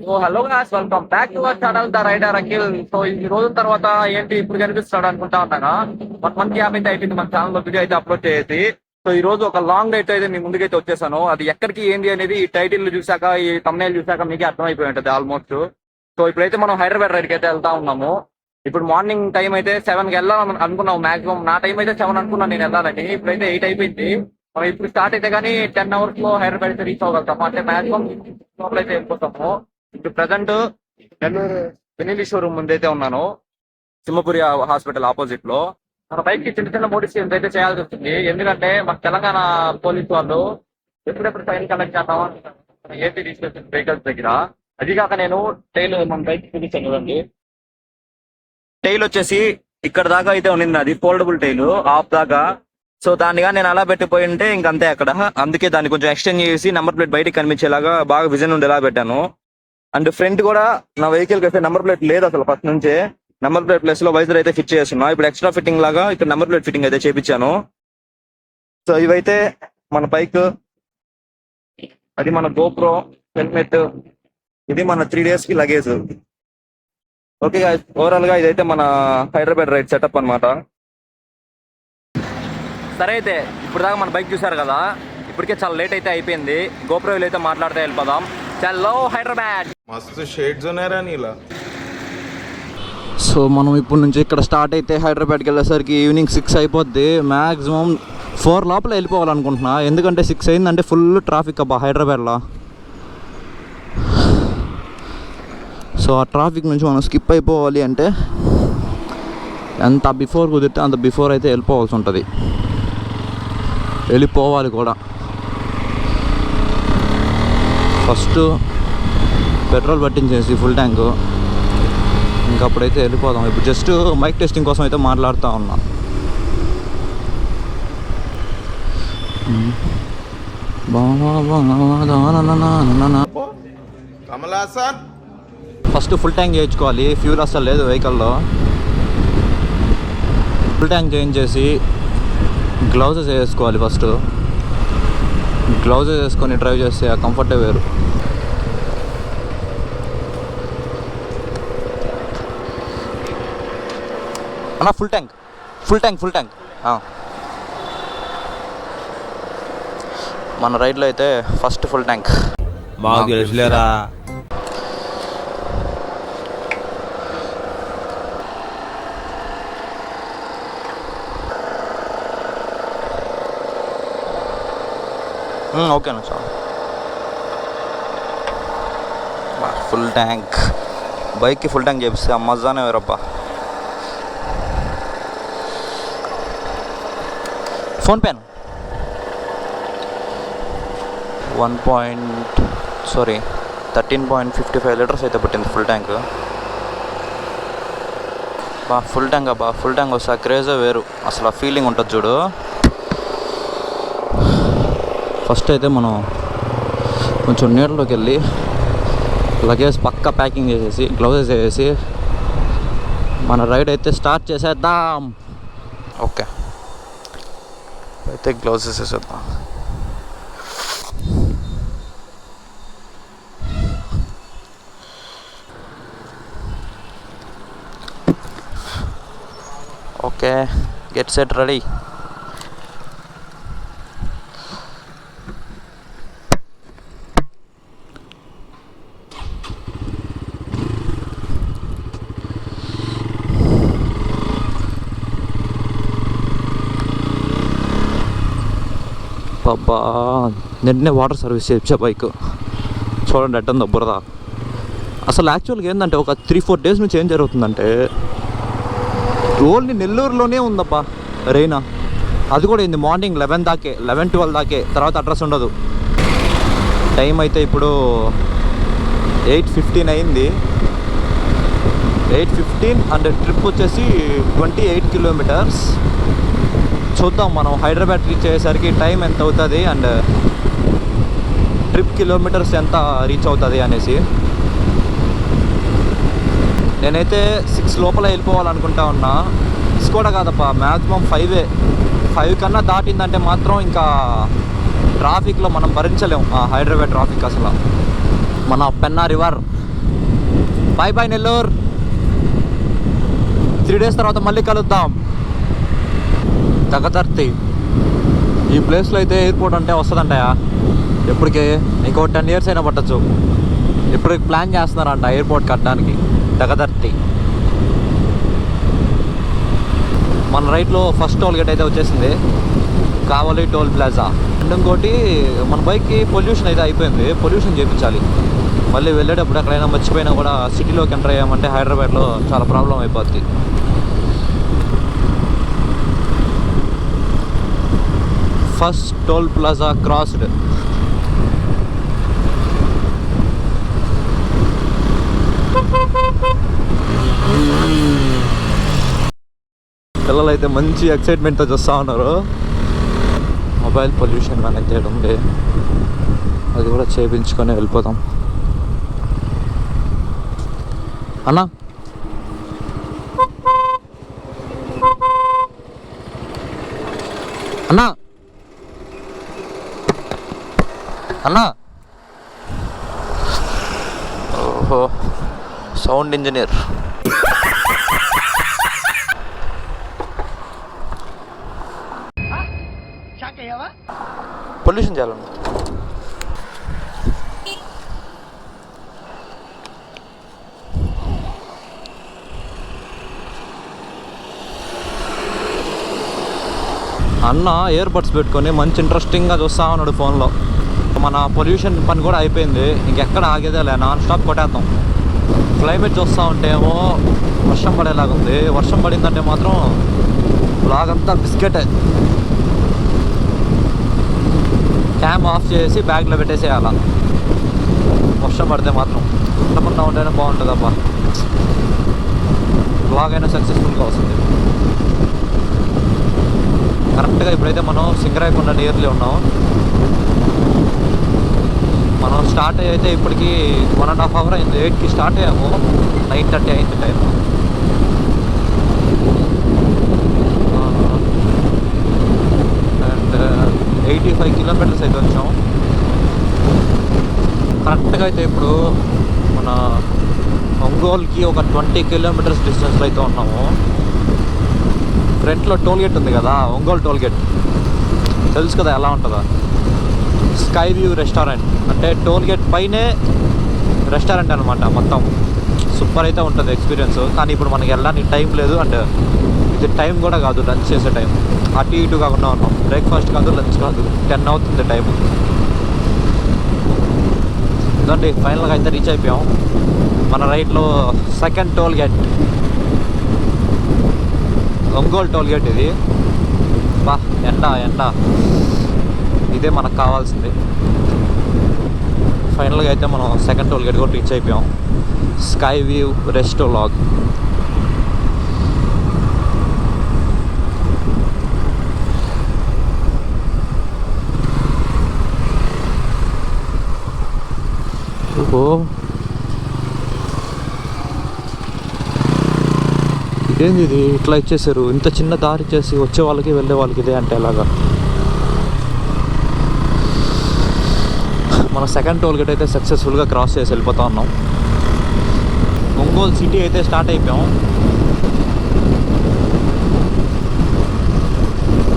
Oh hello guys, welcome back to our channel the rider Akhil. So ఈ రోజు తర్వాత ఏంటి ఇప్పుడు కనిపిస్తాడు అనుకుంటా ఉన్నాగా. 1 month గ్యాప్ అయితే అయిపోయింది మన ఛానల్ లో వీడియో అయితే అప్లోడ్ చేసి. సో ఈ రోజు ఒక లాంగ్ రైడ్ అయితే మీ ముందుకైతే వచ్చేసాను. అది ఎక్కడికి ఏంది అనేది ఈ టైటిల్ చూసాక, ఈ thumbnail చూసాక మీకే అర్థమైపోయి ఉంటుంది ఆల్మోస్ట్. సో ఇప్పుడైతే మనం హైదరాబాద్ రైడ్ కి అయితే వెళ్తా ఉన్నాము. ఇప్పుడు మార్నింగ్ టైం అయితే 7 కి వెళ్ళాలని అనుకున్నాం. మాక్సిమం నా టైం అయితే 7 అనుకున్నాను నేను వెళ్ళాలని. ఇప్పుడైతే 8 అయిపోయింది. మనం ఇప్పుడు స్టార్ట్ అయితే కానీ 10 hours లో హైదరాబాద్ అయితే రీచ్ అవ్వగలుగుతాము. అంటే మాక్సిమం లోపల అయితే వెళ్ళిపోతాము. ఇప్పుడు ప్రజెంట్ నెల్లూరు వెనిలి షోరూమ్ ముందైతే ఉన్నాను, సింహపురి హాస్పిటల్ ఆపోజిట్ లో. మన బైక్ కి చిన్న చిన్న మోడిఫికేషన్స్ అయితే చేయాల్సి వస్తుంది. ఎందుకంటే మన తెలంగాణ పోలీస్ వాళ్ళు ఎప్పుడెప్పుడు ఫైన్ కలెక్ట్ చేద్దామా ఏపీ రిజిస్ట్రేషన్ వెహికల్స్ దగ్గర. అది కాక నేను టైల్ మన బైక్ చూపించాను చూడండి. టైల్ వచ్చేసి ఇక్కడ దాకా అయితే ఉన్నింది, అది ఫోల్డబుల్ టైల్ ఆఫ్ దాకా. సో దానిగా నేను అలా పెట్టిపోయి ఉంటే ఇంకంతే అక్కడ. అందుకే దాన్ని కొంచెం ఎక్స్టెండ్ చేసి నెంబర్ ప్లేట్ బయటికి కనిపించేలాగా బాగా విజన్ ఉండేలా పెట్టాను. అండ్ ఫ్రంట్ కూడా నా వెహికల్ కి అయితే నెంబర్ ప్లేట్ లేదు అసలు ఫస్ట్ నుంచే. నెంబర్ ప్లేట్ ప్లేస్ లో వైజర్ అయితే ఫిట్ చేస్తున్నా. ఇప్పుడు ఎక్స్ట్రా ఫిట్టింగ్ లాగా ఇక్కడ నెంబర్ ప్లేట్ ఫిట్టింగ్ అయితే చేపించాను. సో ఇవైతే మన బైక్, అది మన గోప్రో హెల్మెట్, ఇది మన 3 days కి లగేజ్. ఓకే ఓవరాల్ గా ఇదైతే మన హైదరాబాద్ రైడ్ సెటప్ అన్నమాట. సరే అయితే ఇప్పుడు దాకా మన బైక్ చూసారు కదా, ఇప్పటికే చాలా లేట్ అయితే అయిపోయింది. గోప్రోలు అయితే మాట్లాడితే వెళ్ళిపోదాం. చలో హైదరాబాద్. మస్తు షేడ్స్ ఉన్నారా నీలా. సో మనం ఇప్పుడు నుంచి ఇక్కడ స్టార్ట్ అయితే హైదరాబాద్కి వెళ్ళేసరికి ఈవినింగ్ 6 అయిపోద్ది. మ్యాక్సిమం 4 లోపల వెళ్ళిపోవాలనుకుంటున్నా. ఎందుకంటే 6 అయిందంటే ఫుల్ ట్రాఫిక్ అబ్బా హైదరాబాద్లో. సో ఆ ట్రాఫిక్ నుంచి మనం స్కిప్ అయిపోవాలి అంటే ఎంత బిఫోర్ కుదిరితే అంత బిఫోర్ అయితే వెళ్ళిపోవాల్సి ఉంటుంది, వెళ్ళిపోవాలి కూడా. ఫస్ట్ పెట్రోల్ పట్టించేసి ఫుల్ ట్యాంకు, ఇంకప్పుడైతే వెళ్ళిపోదాం. ఇప్పుడు జస్ట్ మైక్ టెస్టింగ్ కోసం అయితే మాట్లాడుతూ ఉన్నా. కమలాసన్ ఫస్ట్ ఫుల్ ట్యాంక్ చేయించుకోవాలి. ఫ్యూల్ అసలు లేదు వెహికల్లో. ఫుల్ ట్యాంక్ చేయించేసి గ్లౌజెస్ వేసుకోవాలి. ఫస్ట్ గ్లౌజెస్ వేసుకొని డ్రైవ్ చేస్తే ఆ కంఫర్టే వేరు. అన్నా ఫుల్ ట్యాంక్ మన రైడ్లో అయితే ఫస్ట్ ఫుల్ ట్యాంక్. మాకు తెలుసులేరా. ఓకేనా సార్. ఫుల్ ట్యాంక్ బైక్కి ఫుల్ ట్యాంక్ చేపిస్తే ఆ మజానే వేరబ్బా. ఫోన్ పేను 13.55 లీటర్స్ అయితే పట్టింది ఫుల్ ట్యాంక్. ఫుల్ ట్యాంక్ అబ్బా, ఫుల్ ట్యాంక్ వస్తే క్రేజే వేరు అసలు. ఆ ఫీలింగ్ ఉంటుంది చూడు. ఫస్ట్ అయితే మనం కొంచెం నీళ్ళలోకి వెళ్ళి లగేజ్ పక్కా ప్యాకింగ్ చేసేసి గ్లౌజెస్ వేసేసి మన రైడ్ అయితే స్టార్ట్ చేసేద్దాం. ఓకే అయితే గ్లౌజెస్ వేసేద్దాం. Okay get set ready. అబ్బా నిన్నే వాటర్ సర్వీస్ చేయించా బైక్. చూడండి ఎట్టుందో బురద. అసలు యాక్చువల్గా ఏంటంటే ఒక 3-4 days నుంచి ఏం జరుగుతుందంటే ఓన్లీ నెల్లూరులోనే ఉందబ్బా రైనా. అది కూడా ఏంది మార్నింగ్ 11-12 దాకే, తర్వాత అడ్రస్ ఉండదు. టైం అయితే ఇప్పుడు 8:15 అయింది. 8:15 అండ్ ట్రిప్ వచ్చేసి 28 kilometers. చూద్దాం మనం హైదరాబాద్ రీచ్ అయ్యేసరికి టైం ఎంత అవుతుంది అండ్ ట్రిప్ కిలోమీటర్స్ ఎంత రీచ్ అవుతుంది అనేసి. నేనైతే 6 లోపల వెళ్ళిపోవాలనుకుంటా ఉన్నా. 6 కూడా కాదప్పా, మ్యాక్సిమం 5 కన్నా దాటిందంటే మాత్రం ఇంకా ట్రాఫిక్లో మనం భరించలేము ఆ హైదరాబాద్ ట్రాఫిక్. అసలు మన Penna river bye bye Nellore. 3 days తర్వాత మళ్ళీ కలుద్దాం. తగతర్తి ఈ ప్లేస్లో అయితే ఎయిర్పోర్ట్ అంటే వస్తుందంటాయా ఎప్పటికీ ఇంకో 10 years అయినా పట్టచ్చు. ఇప్పటికి ప్లాన్ చేస్తున్నారంట ఎయిర్పోర్ట్ కట్టడానికి. తగతర్తి మన రైట్లో ఫస్ట్ టోల్ గేట్ అయితే వచ్చేసింది, కావలి టోల్ ప్లాజా. అండ్ ఇంకోటి మన బైక్కి పొల్యూషన్ అయితే అయిపోయింది, పొల్యూషన్ చేయించాలి. మళ్ళీ వెళ్ళేటప్పుడు ఎక్కడైనా మర్చిపోయినా కూడా సిటీలోకి ఎంటర్ అయ్యామంటే హైదరాబాద్లో చాలా ప్రాబ్లం అయిపోద్ది. First toll plaza crossed. పిల్లలు అయితే మంచి ఎక్సైట్మెంట్తో చూస్తూ ఉన్నారు. మొబైల్ పొల్యూషన్ మేనేజ్ చేయడం ఉంది, అది కూడా చేయించుకొని వెళ్ళిపోతాం. అన్నా అన్నా అన్నా ఓహో సౌండ్ ఇంజనీర్. పొల్యూషన్ చేయాలన్నా. అన్న ఇయర్ బడ్స్ పెట్టుకొని మంచి ఇంట్రెస్టింగ్గా చూస్తూ ఉన్నాడు ఫోన్లో. మన పొల్యూషన్ పని కూడా అయిపోయింది, ఇంకెక్కడ ఆగేదేలే, నాన్ స్టాప్ కొట్టేద్దాం. క్లైమేట్ చూస్తూ ఉంటే ఏమో వర్షం పడేలాగా ఉంది. వర్షం పడిందంటే మాత్రం లాగంతా బిస్కెటే. క్యామ్ ఆఫ్ చేసి బ్యాగ్లో పెట్టేసేయాల. వర్షం పడితే మాత్రం ఉండకుండా ఉంటేనే బాగుంటుందబ్బా, బ్లాగ్ అయినా సక్సెస్ఫుల్గా వస్తుంది. కరెక్ట్గా ఇప్పుడైతే మనం సింగరాయకొండ నియర్లీ ఉన్నాం. మనం స్టార్ట్ అయితే ఇప్పటికి 1.5 hour అయింది. 8కి స్టార్ట్ అయ్యాము, 9:30 అయింది టైం. అండ్ 85 kilometers అయితే వచ్చాం. కరెక్ట్గా అయితే ఇప్పుడు మన ఒంగోలుకి ఒక 20 kilometers డిస్టెన్స్లో అయితే ఉన్నాము. ఫ్రంట్లో టోల్ గేట్ ఉంది కదా, ఒంగోలు టోల్ గేట్ తెలుసు కదా ఎలా ఉంటుందా. స్కై వ్యూ రెస్టారెంట్ అంటే టోల్ గేట్ పైనే రెస్టారెంట్ అనమాట. మొత్తం సూపర్ అయితే ఉంటుంది ఎక్స్పీరియన్స్. కానీ ఇప్పుడు మనకి వెళ్ళడానికి టైం లేదు, అంటే ఇది టైం కూడా కాదు లంచ్ చేసే టైం. అటు ఇటు కాకుండా ఉన్నాం, బ్రేక్ఫాస్ట్ కాదు లంచ్ కాదు, 10 అవుతుంది టైం. ఇదండి ఫైనల్గా అయితే రీచ్ అయిపోయాం. మన రైట్లో second toll gate Ongole toll gate ఇది. బా ఎండ ఇదే మనకు కావాల్సింది. ఫైనల్గా అయితే మనం సెకండ్ టోల్ గేట్ కూడా రీచ్ అయిపోయాం. స్కై వ్యూ రెస్టో లాగ్. ఓహో ఇదేంది ఇది ఇట్లా ఇచ్చేసారు, ఇంత చిన్న దారి ఇచ్చేసి వచ్చే వాళ్ళకి వెళ్ళే వాళ్ళకి ఇదే అంటే ఎలాగా. మన సెకండ్ టోల్ గేట్ అయితే సక్సెస్ఫుల్గా క్రాస్ చేసి వెళ్ళిపోతా ఉన్నాం. ఒంగోలు సిటీ అయితే స్టార్ట్ అయిపోయాం.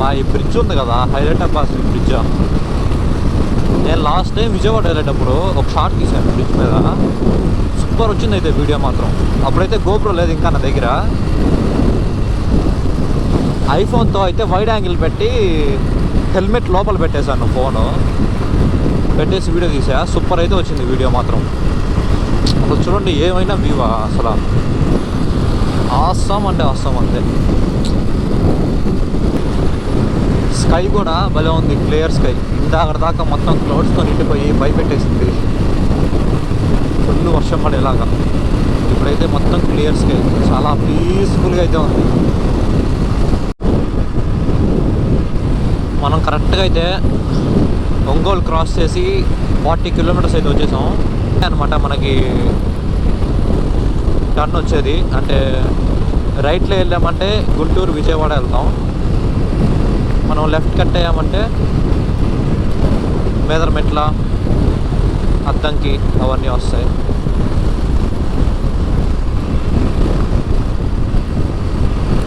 మా ఈ బ్రిడ్జ్ ఉంది కదా, హైలైట్ పాస్ బ్రిడ్జ్. నేను లాస్ట్ టైం విజయవాడ వెళ్ళేటప్పుడు ఒక షార్ట్ తీసాను బ్రిడ్జ్ మీద, సూపర్ వచ్చింది అయితే వీడియో మాత్రం. అప్పుడైతే గోప్రో లేదు ఇంకా నా దగ్గర. ఐఫోన్తో అయితే వైడ్ యాంగిల్ పెట్టి హెల్మెట్ లోపల పెట్టేశాను, ఫోను పెట్టేసి వీడియో తీసా. సూపర్ అయితే వచ్చింది వీడియో మాత్రం. అసలు చూడండి ఏమైనా వ్యూవా, అసలు ఆసాం అంటే ఆసాం అంతే. స్కై కూడా భలే ఉంది, క్లియర్ స్కై. ఇందాక దాకా మొత్తం క్లౌడ్స్తో నిండిపోయి భయపెట్టేసింది, ఫుల్ వర్షం పడేలాగా. ఇప్పుడైతే మొత్తం క్లియర్ స్కై, చాలా పీస్ఫుల్గా అయితే ఉంది. మనం కరెక్ట్గా అయితే ఒంగోలు క్రాస్ చేసి 40 kilometers అయితే వచ్చేసాం అనమాట. మనకి టర్న్ వచ్చేది అంటే రైట్లో వెళ్ళామంటే గుంటూరు విజయవాడ వెళ్తాం. మనం లెఫ్ట్ కట్ అయ్యామంటే మేదరమెట్ల, అద్దంకి అవన్నీ వస్తాయి.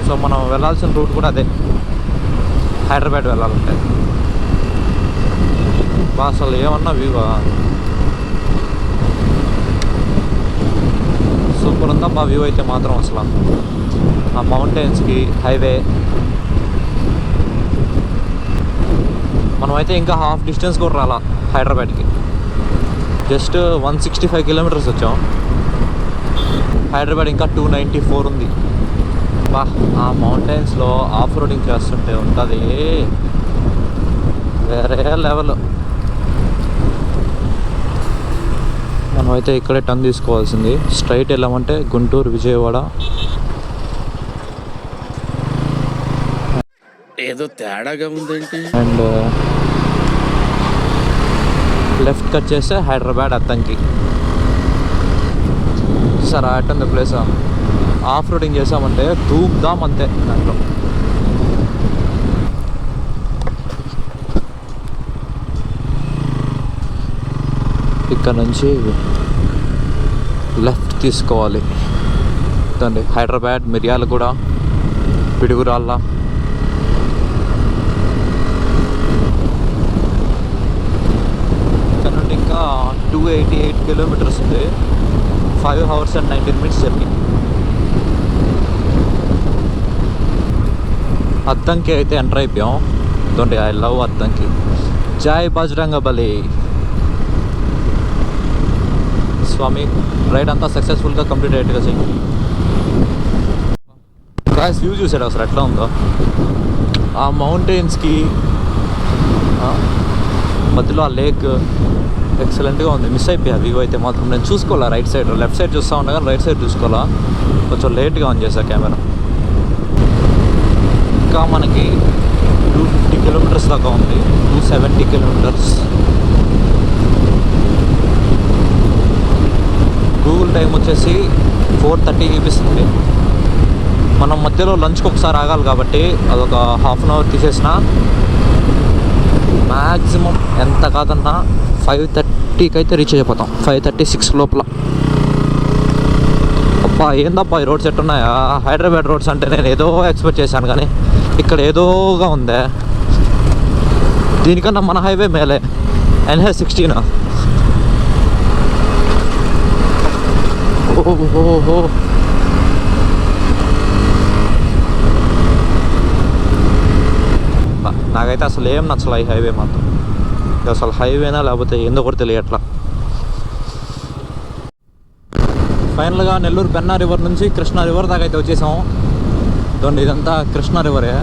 సో మనం వెళ్ళాల్సిన రూట్ కూడా అదే, హైదరాబాద్ వెళ్ళాలంటే. అసలు ఏమన్నా వ్యూవా సూపర్ ఉందా మా వ్యూ అయితే మాత్రం. అసలు ఆ మౌంటైన్స్కి హైవే, మనమైతే ఇంకా హాఫ్ డిస్టెన్స్ కూడా రాలా హైదరాబాద్కి. జస్ట్ 165 కిలోమీటర్స్ వచ్చాం. హైదరాబాద్ ఇంకా 294 ఉంది. బా ఆ మౌంటైన్స్లో ఆఫ్ రోడింగ్ చేస్తుంటే ఉంటుంది వేరే లెవెల్. మనమైతే ఇక్కడే టర్న్ తీసుకోవాల్సింది. స్ట్రైట్ వెళ్ళామంటే గుంటూరు, విజయవాడ. ఏదో తేడాగా ఉందేంటి. అండ్ లెఫ్ట్ కట్ చేస్తే Hyderabad Addanki. Sir attend the place. Off roading చేసామంటే ధూమ్ధామ్ అంతే దాంట్లో. ఇక్కడ నుంచి లెఫ్ట్ తీసుకోవాలి. చూడండి హైదరాబాద్, మిర్యాలగూడ, పిడుగురాళ్ళ. ఇక్కడ నుండి ఇంకా 288 కిలోమీటర్స్ ఉంది. 5 hours and 19 minutes journey. Addanki అయితే ఎంటర్ అయిపోయాం. చూడండి ఐ లవ్ అద్దంకి. జై బజరంగబలి. స్వామి రైడ్ అంతా సక్సెస్ఫుల్గా కంప్లీట్ అయ్యేట్టుగా చెయ్యి. క్రాస్ వ్యూ చూసాడు అసలు ఎట్లా ఉందో. ఆ మౌంటైన్స్కి మధ్యలో ఆ లేక్ ఎక్సలెంట్గా ఉంది. మిస్ అయిపోయా వ్యూ అయితే మాత్రం. నేను చూసుకోవాలా రైట్ సైడ్, లెఫ్ట్ సైడ్ చూస్తూ ఉన్నా కానీ రైట్ సైడ్ చూసుకోవాలా. కొంచెం లేట్గా ఆన్ చేశా కెమెరా. ఇంకా మనకి 250 కిలోమీటర్స్ దాకా ఉంది. 270 కిలోమీటర్స్. గూగుల్ టైం వచ్చేసి 4:30 చూపిస్తుంది. మనం మధ్యలో లంచ్కి ఒకసారి ఆగాలి కాబట్టి అదొక హాఫ్ అన్ అవర్ తీసేసిన మ్యాక్సిమం ఎంత కాదన్నా 5:30కి అయితే రీచ్ అయిపోతాం. 5:36 లోపల. అబ్బా ఏందబ్బా ఈ రోడ్స్ ఎట్టున్నాయా. హైదరాబాద్ రోడ్స్ అంటే నేను ఏదో ఎక్స్పెక్ట్ చేశాను కానీ ఇక్కడ ఏదోగా ఉందే. దీనికన్నా మన హైవే మేలే. NH16. ఓహో నాకైతే అసలు ఏం నచ్చలే ఈ హైవే మాత్రం. అసలు హైవేనా లేకపోతే ఏందో కూడా తెలియట్లా. ఫైనల్గా నెల్లూరు పెన్నా రివర్ నుంచి కృష్ణా రివర్ దాకా అయితే వచ్చేసాం. చూడండి ఇదంతా కృష్ణా రివరే.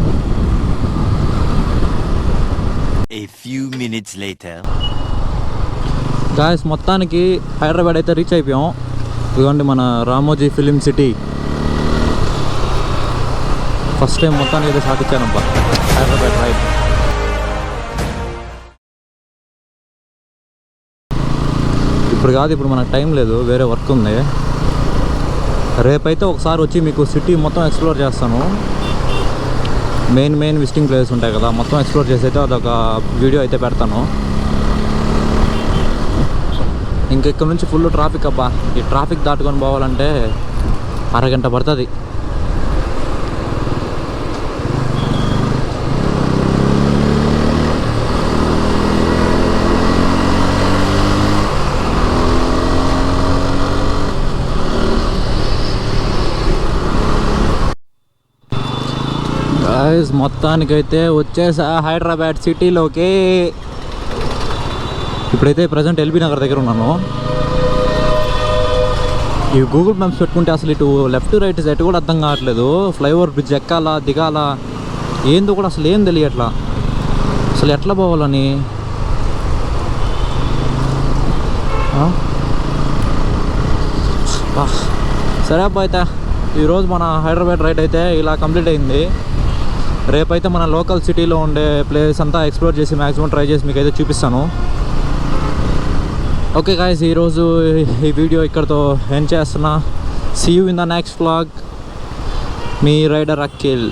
A few minutes later. Guys మొత్తానికి హైదరాబాద్ అయితే రీచ్ అయిపోయాం. ఇదిగోండి మన Ramoji film city. First time మొత్తానికి అయితే సాధించానబ్బా హైదరాబాద్ రైడ్. ఇప్పుడు కాదు, ఇప్పుడు మనకు టైం లేదు, వేరే వర్క్ ఉంది. రేపైతే ఒకసారి వచ్చి మీకు సిటీ మొత్తం ఎక్స్ప్లోర్ చేస్తాను. మెయిన్ విజిటింగ్ ప్లేసెస్ ఉంటాయి కదా, మొత్తం ఎక్స్ప్లోర్ చేసి అయితే అదొక వీడియో అయితే పెడతాను. ఇంకా ఇక్కడ నుంచి ఫుల్ ట్రాఫిక్ అబ్బా. ఈ ట్రాఫిక్ దాటుకొని పోవాలంటే అరగంట పడుతుంది. గాయ్స్ మొత్తానికైతే వచ్చేసా హైదరాబాద్ సిటీలోకి. ఇప్పుడైతే ప్రజెంట్ ఎల్బీ నగర్ దగ్గర ఉన్నాను. ఈ గూగుల్ మ్యాప్స్ పెట్టుకుంటే అసలు ఇటు లెఫ్ట్ రైట్ ఎటు కూడా అర్థం కావట్లేదు. ఫ్లైఓవర్ బ్రిడ్జ్ ఎక్కాలా దిగాలా ఏందో కూడా అసలు ఏం తెలియట్లా. అసలు ఎట్లా పోవాలని. సరే అబ్బా, అయితే ఈరోజు మన హైదరాబాద్ రైడ్ అయితే ఇలా కంప్లీట్ అయింది. రేపైతే మన లోకల్ సిటీలో ఉండే ప్లేస్ అంతా ఎక్స్ప్లోర్ చేసి మ్యాక్సిమం ట్రై చేసి మీకు అయితే చూపిస్తాను. ఓకే గాయ్స్, ఈరోజు ఈ వీడియో ఇక్కడితో ఎండ్ చేస్తున్నా. See you in the next vlog. మీ రైడర్ అఖిల్.